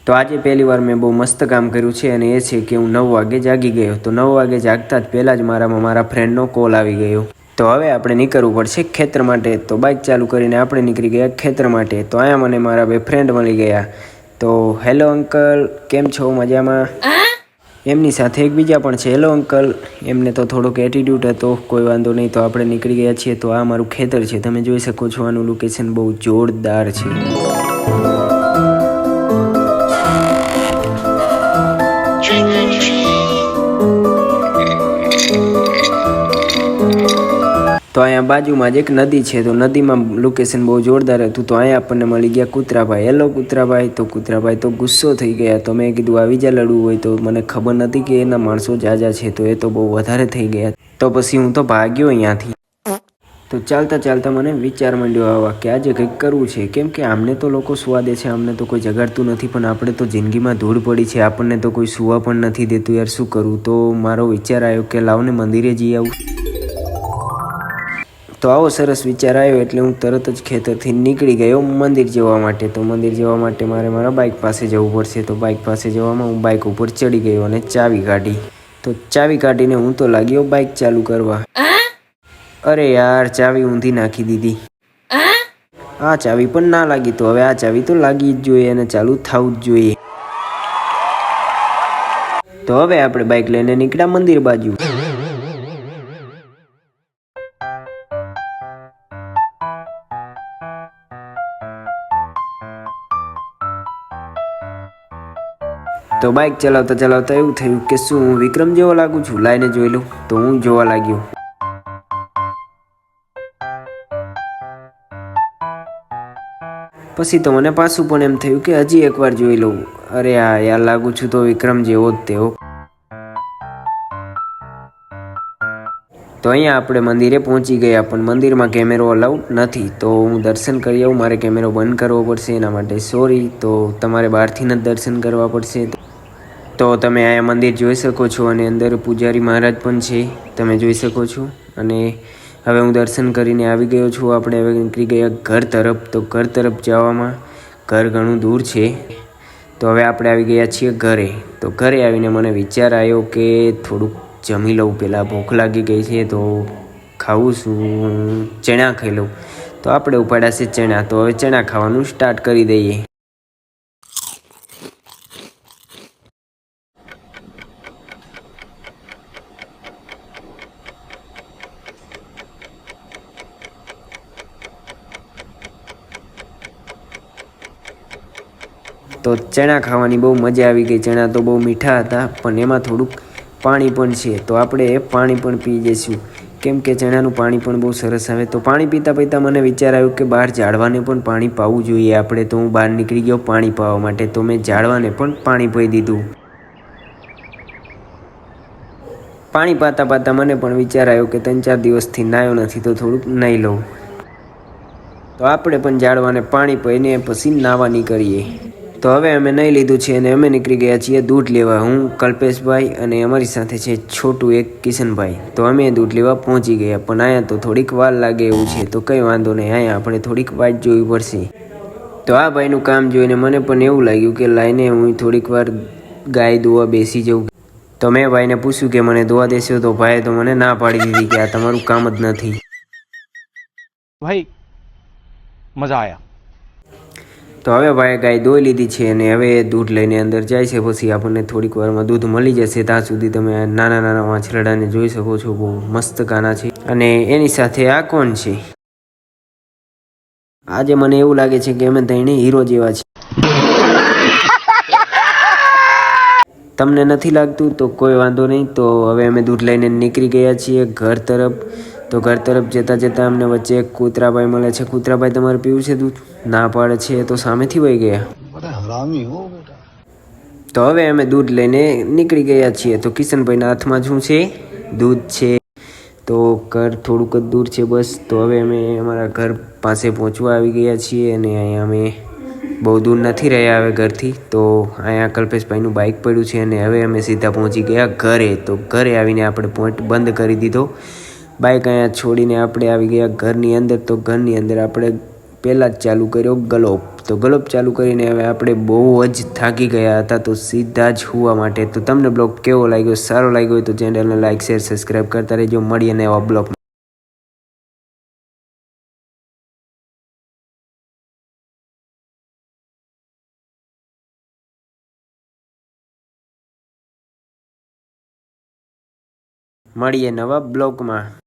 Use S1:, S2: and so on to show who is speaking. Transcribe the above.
S1: તો આજે પહેલી વાર મેં બહુ મસ્ત કામ કર્યું છે અને એ છે કે હું 9 વાગે જાગી ગયો. તો 9 વાગે જાગતા જ પહેલાં જ મારામાં મારા ફ્રેન્ડનો કોલ આવી ગયો. તો હવે આપણે નીકળવું પડશે ખેતર માટે. તો બાઇક ચાલુ કરીને આપણે નીકળી ગયા ખેતર માટે. તો અહીંયા મને મારા બે ફ્રેન્ડ મળી ગયા. તો હેલો અંકલ, કેમ છો? મજામાં? એમની સાથે એક બીજા પણ છે. Hello uncle. એમને તો થોડોક એટીટ્યૂડ હતો, કોઈ વાંધો નહીં. તો આપણે નીકળી ગયા છીએ. તો આ મારું ખેતર છે, તમે જોઈ શકો છો. આનું લોકેશન બહુ જોરદાર છે. તો અહીંયા બાજુમાં જ એક નદી છે. તો નદીમાં લોકેશન બહુ જોરદાર હતું. તો અહીંયા આપણને મળી ગયા કૂતરાભાઈ. હેલો કૂતરાભાઈ. તો કૂતરાભાઈ તો ગુસ્સો થઈ ગયા. તો મેં કીધું આવી જા લડવું હોય તો. મને ખબર નથી કે એના માણસો જાજા છે, તો એ તો બહુ વધારે થઈ ગયા. તો પછી હું તો ભાગ્યો અહીંયાથી. તો ચાલતા ચાલતા મને વિચાર માંડ્યો આવા કે આજે કંઈક કરવું છે. કેમ કે આમને તો લોકો સુવા દે છે, આમને તો કોઈ જગાડતું નથી, પણ આપણે તો જિંદગીમાં ધૂળ પડી છે, આપણને તો કોઈ સુવા પણ નથી દેતું. યાર શું કરું? તો મારો વિચાર આવ્યો કે લાવને મંદિરે જઈ આવું. તો આવો સરસ વિચાર આવ્યો એટલે હું તરત જ ખેતરથી નીકળી ગયો મંદિર જવા માટે. તો મંદિર જવા માટે મારે મારા બાઇક પાસે જવું પડશે. તો બાઇક પાસે જવામાં હું બાઇક ઉપર ચડી ગયો અને ચાવી કાઢી. તો ચાવી કાઢીને હું તો લાગ્યો બાઇક ચાલુ કરવા. અરે યાર, ચાવી ઊંધી નાખી દીધી. આ ચાવી પણ ના લાગી. તો હવે આ ચાવી તો લાગી જ જોઈએ અને ચાલુ થવું જ જોઈએ. તો હવે આપણે બાઇક લઈને નીકળ્યા મંદિર બાજુ. તો બાઇક ચલાવતા ચલાવતા એવું થયું કે શું હું વિક્રમ જેવો લાગુ છું? લાઈને જોઈ લઉં. તો હું જોવા લાગ્યો. પછી તો મને પાછું પણ એમ થયું કે હજી એકવાર જોઈ લઉં. અરે હા યાર, લાગુ છું તો વિક્રમ જેવો જ તેવો. તો અહીંયા આપણે મંદિરે પહોંચી ગયા, પણ મંદિરમાં કેમેરો અલાઉડ નથી. તો હું દર્શન કરી આવું. મારે કેમેરો બંધ કરવો પડશે, એના માટે સોરી. તો તમારે બહારથી જ દર્શન કરવા પડશે. તો તમે અહીંયા મંદિર જોઈ શકો છો અને અંદર પૂજારી મહારાજ પણ છે, તમે જોઈ શકો છો. અને હવે હું દર્શન કરીને આવી ગયો છું. આપણે હવે નીકળી ગયા ઘર તરફ. તો ઘર તરફ જવામાં ઘર ઘણું દૂર છે. તો હવે આપણે આવી ગયા છીએ ઘરે. તો ઘરે આવીને મને વિચાર આવ્યો કે થોડુંક જમી લઉં. પહેલાં ભૂખ લાગી ગઈ છે, તો ખાવું શું? ચણા ખાઈ લઉં. તો આપણે ઉપાડ્યા છે ચણા. તો હવે ચણા ખાવાનું સ્ટાર્ટ કરી દઈએ. તો ચણા ખાવાની બહુ મજા આવી ગઈ. ચણા તો બહુ મીઠા હતા, પણ એમાં થોડુંક પાણી પણ છે. તો આપણે એ પાણી પણ પી જઈશું, કેમ કે ચણાનું પાણી પણ બહુ સરસ આવે. તો પાણી પીતા પીતા મને વિચાર આવ્યો કે બહાર ઝાડવાને પણ પાણી પાવું જોઈએ આપણે. તો હું બહાર નીકળી ગયો પાણી પાવા માટે. તો મેં ઝાડવાને પણ પાણી પી દીધું. પાણી પાતા પાતા મને પણ વિચાર આવ્યો કે 3-4 દિવસથી નાહ્યો નથી, તો થોડુંક નાહી લઉં. તો આપણે પણ ઝાડવાને પાણી પીને પછી નાહવા નીકળીએ. તો હવે અમે નહીં લીધું છે અને અમે નીકળી ગયા છીએ દૂધ લેવા. હું, કલ્પેશભાઈ અને અમારી સાથે છે છોટું એક કિશનભાઈ. તો અમે દૂધ લેવા પહોંચી ગયા, પણ અહીંયા તો થોડીક વાર લાગે એવું છે. તો કંઈ વાંધો નહીં, અહીંયા આપણે થોડીક વાટ જોવી પડશે. તો આ ભાઈનું કામ જોઈને મને પણ એવું લાગ્યું કે લાઈને હું થોડીક વાર ગાય દોવા બેસી જાઉં. તો મેં ભાઈને પૂછ્યું કે મને દોવા દેશો? તો ભાઈએ તો મને ના પાડી દીધી કે આ તમારું કામ જ નથી.
S2: ભાઈ મજા આયા.
S1: તો હવે ભાઈ ગાય દોઈ લીધી છે અને હવે દૂધ લઈને અંદર જાય છે. પછી આપણને થોડીક વારમાં દૂધ મળી જશે. ત્યાં સુધી તમે નાના નાના વાછરડાને જોઈ શકો છો, બહુ મસ્ત કાના છે. અને એની સાથે આ કોણ છે? આજે મને એવું લાગે છે કે અમે ત્રણે હીરો જેવા છે. તમને નથી લાગતું? તો કોઈ વાંધો નહીં. તો હવે અમે દૂધ લઈને નીકળી ગયા છીએ ઘર તરફ. તો ઘર તરફ જતાં જતાં અમને વચ્ચે એક કૂતરાભાઈ મળે છે. કૂતરાભાઈ, તમારે પીવું છે દૂધ? ના પાડે છે. તો સામેથી વહી ગયા. તો હવે અમે દૂધ લઈને નીકળી ગયા છીએ. તો કિશનભાઈના હાથમાં શું છે? દૂધ છે. તો ઘર થોડુંક જ દૂર છે બસ. તો હવે અમે અમારા ઘર પાસે પહોંચવા આવી ગયા છીએ અને અહીંયા અમે બહુ દૂર નથી રહ્યા હવે ઘરથી. તો અહીંયા કલ્પેશભાઈનું બાઇક પડ્યું છે અને હવે અમે સીધા પહોંચી ગયા ઘરે. તો ઘરે આવીને આપણે પોઈન્ટ બંધ કરી દીધો. બાઇક અહીંયા છોડીને આપણે આવી ગયા ઘરની અંદર. તો ઘરની અંદર આપણે પહેલાં જ ચાલુ કર્યો ગલોપ. તો ગલોપ ચાલુ કરીને હવે આપણે બહુ જ થાકી ગયા હતા, તો સીધા જ સુવા માટે. તો તમને બ્લોગ કેવો લાગ્યો? સારો લાગ્યો હોય તો ચેનલને લાઇક શેર સબસ્ક્રાઈબ કરતા રહેજો. મળીએ ને એવા બ્લોગ. મળીએ નવા બ્લોગમાં.